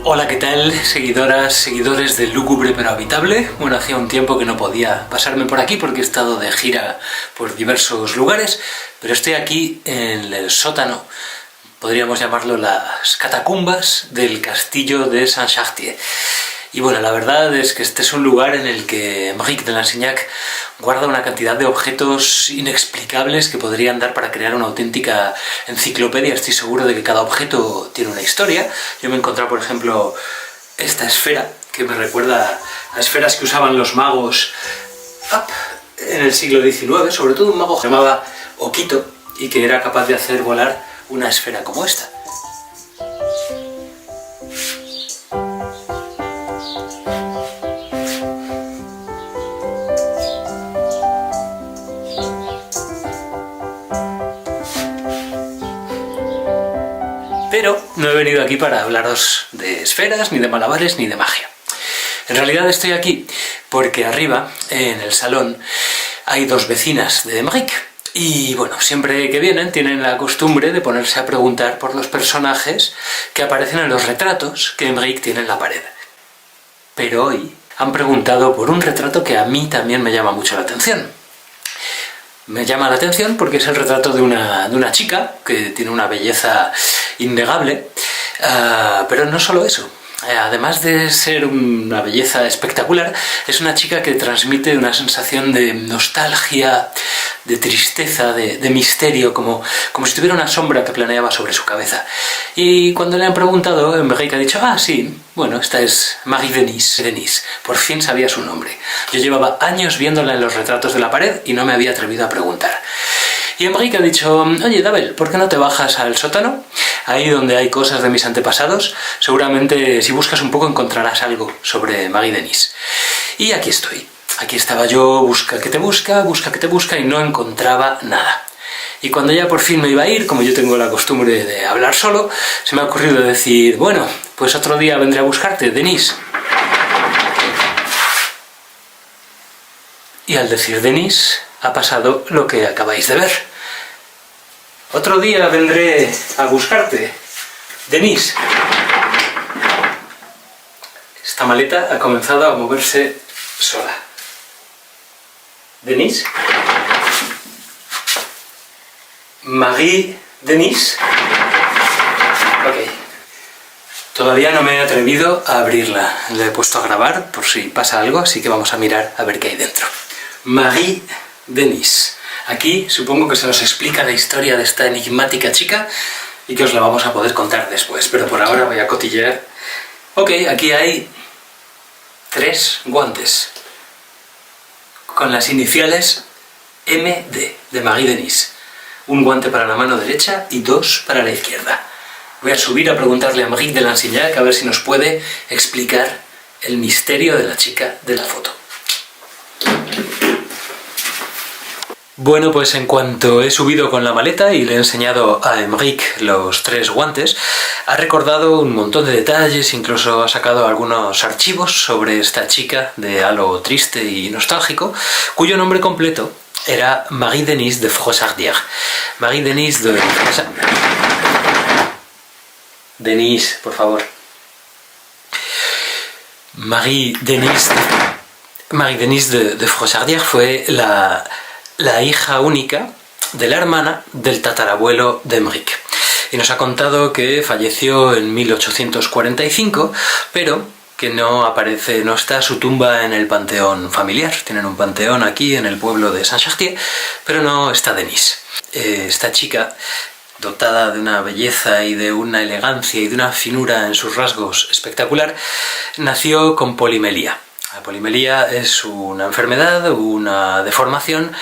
Hola, ¿qué tal? Seguidoras, seguidores del Lúgubre pero Habitable. Bueno, hacía un tiempo que no podía pasarme por aquí porque he estado de gira por diversos lugares, pero estoy aquí en el sótano, podríamos llamarlo las catacumbas del castillo de Saint-Chartier. Y bueno, la verdad es que este es un lugar en el que Émeric de Lanssignac guarda una cantidad de objetos inexplicables que podrían dar para crear una auténtica enciclopedia. Estoy seguro de que cada objeto tiene una historia. Yo me he encontrado, por ejemplo, esta esfera, que me recuerda a esferas que usaban los magos en el siglo XIX, sobre todo un mago que se llamaba Okito, y que era capaz de hacer volar una esfera como esta. Pero no he venido aquí para hablaros de esferas, ni de malabares, ni de magia. En realidad estoy aquí porque arriba, en el salón, hay dos vecinas de Émeric. Y bueno, siempre que vienen tienen la costumbre de ponerse a preguntar por los personajes que aparecen en los retratos que Émeric tiene en la pared. Pero hoy han preguntado por un retrato que a mí también me llama mucho la atención. Me llama la atención porque es el retrato de una chica que tiene una belleza innegable, pero no solo eso. Además de ser una belleza espectacular, es una chica que transmite una sensación de nostalgia, de tristeza, de misterio, como si tuviera una sombra que planeaba sobre su cabeza. Y cuando le han preguntado, Émeric ha dicho, sí, bueno, esta es Marie-Denise. Denise, por fin sabía su nombre. Yo llevaba años viéndola en los retratos de la pared y no me había atrevido a preguntar. Y Émeric ha dicho, oye, Dabel, ¿por qué no te bajas al sótano? Ahí donde hay cosas de mis antepasados, seguramente si buscas un poco encontrarás algo sobre Marie-Denise. Y aquí estoy. Aquí estaba yo, busca que te busca, y no encontraba nada. Y cuando ya por fin me iba a ir, como yo tengo la costumbre de hablar solo, se me ha ocurrido decir, bueno, pues otro día vendré a buscarte, Denise. Y al decir Denise, ha pasado lo que acabáis de ver. Otro día vendré a buscarte, Denise. Esta maleta ha comenzado a moverse sola. Denise. Marie-Denise. Ok. Todavía no me he atrevido a abrirla. Le he puesto a grabar por si pasa algo, así que vamos a mirar a ver qué hay dentro. Marie-Denise. Aquí supongo que se nos explica la historia de esta enigmática chica y que os la vamos a poder contar después, pero por ahora voy a cotillear. Ok, aquí hay 3 guantes con las iniciales MD de Marie-Denise. Un guante para la mano derecha y 2 para la izquierda. Voy a subir a preguntarle a Émeric de Lanssignac a ver si nos puede explicar el misterio de la chica de la foto. Bueno, pues en cuanto he subido con la maleta y le he enseñado a Émeric los 3 guantes, ha recordado un montón de detalles, incluso ha sacado algunos archivos sobre esta chica de halo triste y nostálgico, cuyo nombre completo era Marie-Denise de Frossardière. Marie-Denise de... Denise, por favor. Marie-Denise de Frossardière fue la hija única de la hermana del tatarabuelo de Émeric. Y nos ha contado que falleció en 1845, pero que no está su tumba en el panteón familiar. Tienen un panteón aquí en el pueblo de Saint-Chartier, pero no está Denise. Esta chica, dotada de una belleza y de una elegancia y de una finura en sus rasgos espectacular, nació con polimelia. La polimelia es una enfermedad, una deformación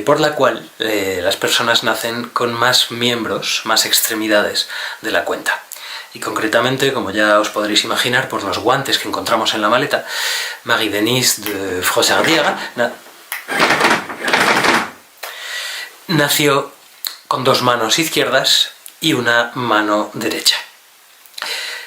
por la cual las personas nacen con más miembros, más extremidades de la cuenta. Y concretamente, como ya os podréis imaginar por los guantes que encontramos en la maleta, Marie-Denise de Frossardière nació con 2 manos izquierdas y una mano derecha.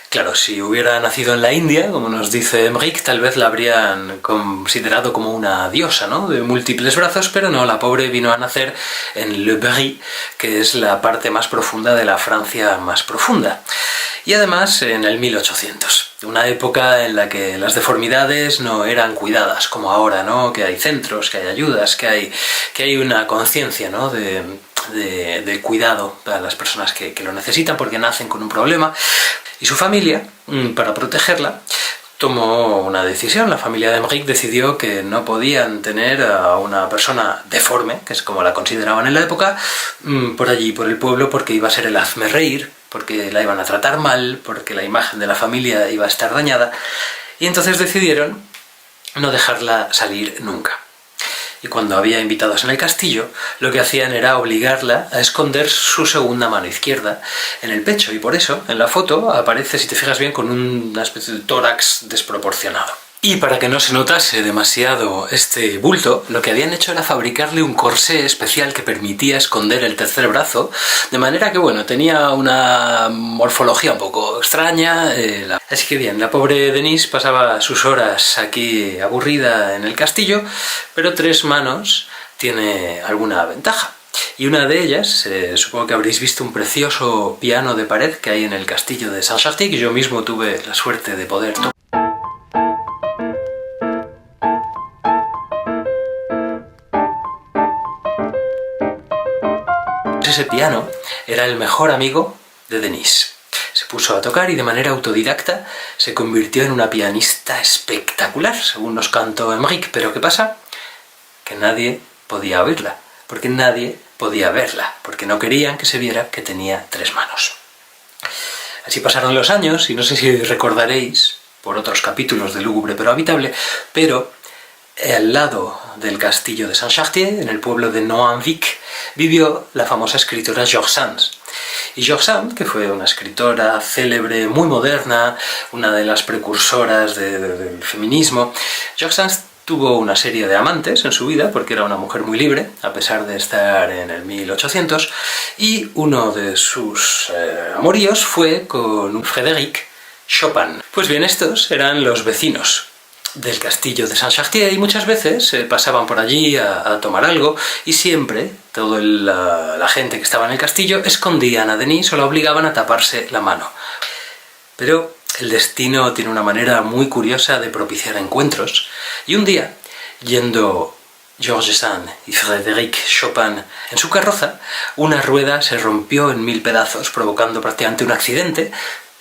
Claro, si hubiera nacido en la India, como nos dice Émeric, tal vez la habrían considerado como una diosa, ¿no?, de múltiples brazos, pero no, la pobre vino a nacer en Le Berry, que es la parte más profunda de la Francia más profunda. y además en el 1800, una época en la que las deformidades no eran cuidadas como ahora, ¿no? Que hay centros, que hay ayudas, que hay una conciencia, ¿no? de cuidado para las personas que lo necesitan porque nacen con un problema. Y su familia, para protegerla, tomó una decisión. La familia de Emmerich decidió que no podían tener a una persona deforme, que es como la consideraban en la época, por allí, por el pueblo, porque iba a ser el hazmerreír, porque la iban a tratar mal, porque la imagen de la familia iba a estar dañada, y entonces decidieron no dejarla salir nunca. Y cuando había invitados en el castillo, lo que hacían era obligarla a esconder su segunda mano izquierda en el pecho, y por eso en la foto aparece, si te fijas bien, con una especie de tórax desproporcionado. Y para que no se notase demasiado este bulto, lo que habían hecho era fabricarle un corsé especial que permitía esconder el tercer brazo, de manera que, bueno, tenía una morfología un poco extraña. Así que bien, la pobre Denise pasaba sus horas aquí aburrida en el castillo, pero tres manos tiene alguna ventaja. Y una de ellas, supongo que habréis visto un precioso piano de pared que hay en el castillo de Saint-Chartier, que yo mismo tuve la suerte de poder tocar. Ese piano era el mejor amigo de Denise. Se puso a tocar y de manera autodidacta se convirtió en una pianista espectacular, según nos cantó Emmerich. Pero ¿qué pasa? Que nadie podía oírla, porque nadie podía verla, porque no querían que se viera que tenía tres manos. Así pasaron los años, y no sé si recordaréis, por otros capítulos de Lúgubre pero Habitable, pero al lado del castillo de Saint-Chartier, en el pueblo de Noanvic, vivió la famosa escritora George Sand. Y George Sand, que fue una escritora célebre, muy moderna, una de las precursoras del feminismo, George Sand tuvo una serie de amantes en su vida, porque era una mujer muy libre, a pesar de estar en el 1800, y uno de sus amoríos fue con Frédéric Chopin. Pues bien, estos eran los vecinos del castillo de Saint-Chartier, y muchas veces pasaban por allí a tomar algo, y siempre toda la gente que estaba en el castillo escondían a Denise o la obligaban a taparse la mano. Pero el destino tiene una manera muy curiosa de propiciar encuentros, y un día, yendo George Sand y Frédéric Chopin en su carroza, una rueda se rompió en 1000 pedazos, provocando prácticamente un accidente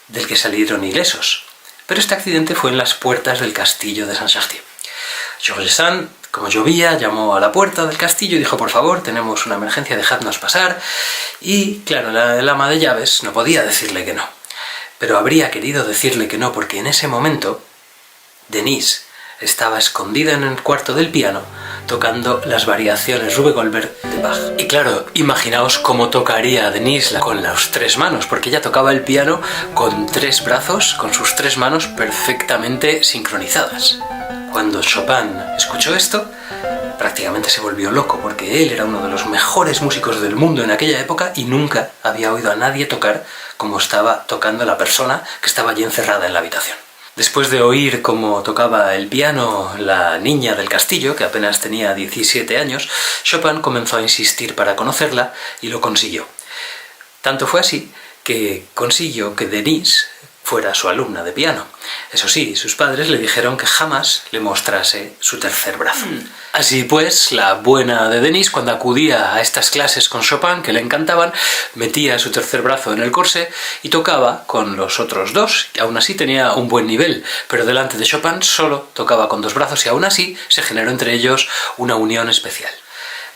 del que salieron ilesos. Pero este accidente fue en las puertas del castillo de Saint-Chartier. George Sand, como llovía, llamó a la puerta del castillo y dijo: por favor, tenemos una emergencia, dejadnos pasar. Y claro, el ama de llaves no podía decirle que no. Pero habría querido decirle que no, porque en ese momento Denise estaba escondida en el cuarto del piano tocando las variaciones Rube Goldberg de Bach. Y claro, imaginaos cómo tocaría Denise con las tres manos, porque ella tocaba el piano con tres brazos, con sus tres manos perfectamente sincronizadas. Cuando Chopin escuchó esto, prácticamente se volvió loco, porque él era uno de los mejores músicos del mundo en aquella época y nunca había oído a nadie tocar como estaba tocando la persona que estaba allí encerrada en la habitación. Después de oír cómo tocaba el piano la niña del castillo, que apenas tenía 17 años, Chopin comenzó a insistir para conocerla y lo consiguió. Tanto fue así que consiguió que Denise fuera su alumna de piano. Eso sí, sus padres le dijeron que jamás le mostrase su tercer brazo. Así pues, la buena de Denise, cuando acudía a estas clases con Chopin, que le encantaban, metía su tercer brazo en el corsé y tocaba con los otros dos, que aún así tenía un buen nivel, pero delante de Chopin solo tocaba con dos brazos, y aún así se generó entre ellos una unión especial.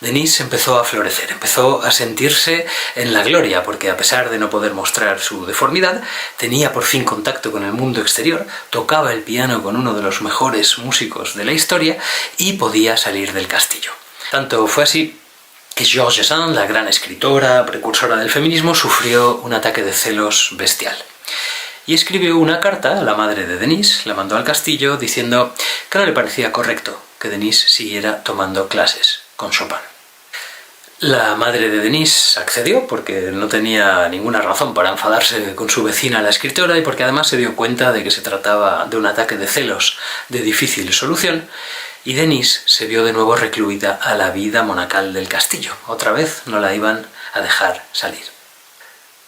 Denise empezó a florecer, empezó a sentirse en la gloria, porque a pesar de no poder mostrar su deformidad, tenía por fin contacto con el mundo exterior, tocaba el piano con uno de los mejores músicos de la historia y podía salir del castillo. Tanto fue así que George Sand, la gran escritora, precursora del feminismo, sufrió un ataque de celos bestial. Y escribió una carta a la madre de Denise, la mandó al castillo diciendo que no le parecía correcto que Denise siguiera tomando clases con Chopin. La madre de Denise accedió porque no tenía ninguna razón para enfadarse con su vecina la escritora, y porque además se dio cuenta de que se trataba de un ataque de celos de difícil solución, y Denise se vio de nuevo recluida a la vida monacal del castillo. Otra vez no la iban a dejar salir.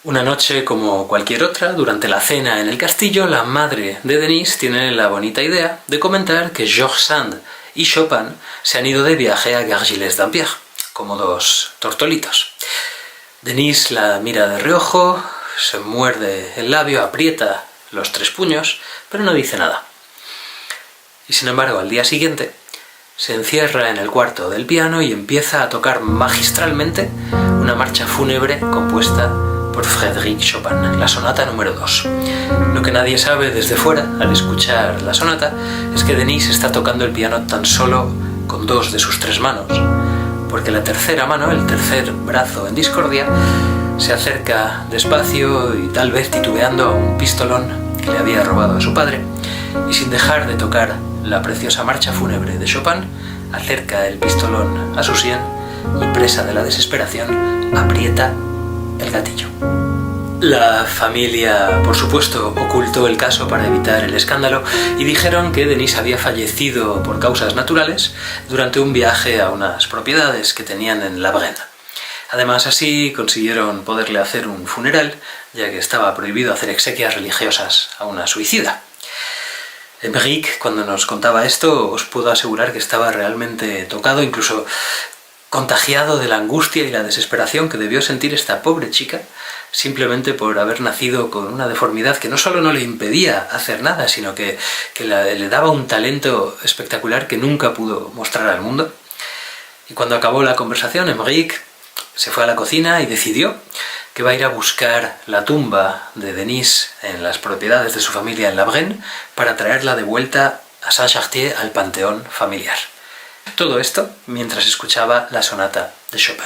Una noche como cualquier otra, durante la cena en el castillo, la madre de Denise tiene la bonita idea de comentar que George Sand y Chopin se han ido de viaje a Gargilles-Dampierre, como dos tortolitos. Denise la mira de reojo, se muerde el labio, aprieta los 3 puños, pero no dice nada. Y sin embargo, al día siguiente, se encierra en el cuarto del piano y empieza a tocar magistralmente una marcha fúnebre compuesta por Frédéric Chopin, la sonata número 2. Lo que nadie sabe desde fuera, al escuchar la sonata, es que Denise está tocando el piano tan solo con 2 de sus 3 manos, porque la tercera mano, el tercer brazo en discordia, se acerca despacio y tal vez titubeando a un pistolón que le había robado a su padre, y sin dejar de tocar la preciosa marcha fúnebre de Chopin, acerca el pistolón a su sien y, presa de la desesperación, aprieta el gatillo. La familia, por supuesto, ocultó el caso para evitar el escándalo y dijeron que Denise había fallecido por causas naturales durante un viaje a unas propiedades que tenían en La Brenne. Además, así consiguieron poderle hacer un funeral, ya que estaba prohibido hacer exequias religiosas a una suicida. Émeric, cuando nos contaba esto, os puedo asegurar que estaba realmente tocado, incluso contagiado de la angustia y la desesperación que debió sentir esta pobre chica, simplemente por haber nacido con una deformidad que no solo no le impedía hacer nada, sino que le daba un talento espectacular que nunca pudo mostrar al mundo. Y cuando acabó la conversación, Émeric se fue a la cocina y decidió que va a ir a buscar la tumba de Denise en las propiedades de su familia en La Brenne para traerla de vuelta a Saint-Chartier, al panteón familiar. Todo esto mientras escuchaba la sonata de Chopin.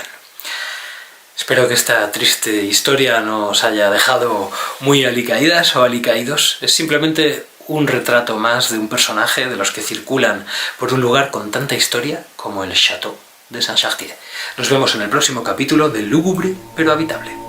Espero que esta triste historia no os haya dejado muy alicaídas o alicaídos. Es simplemente un retrato más de un personaje de los que circulan por un lugar con tanta historia como el Château de Saint-Chartier. Nos vemos en el próximo capítulo de Lúgubre pero habitable.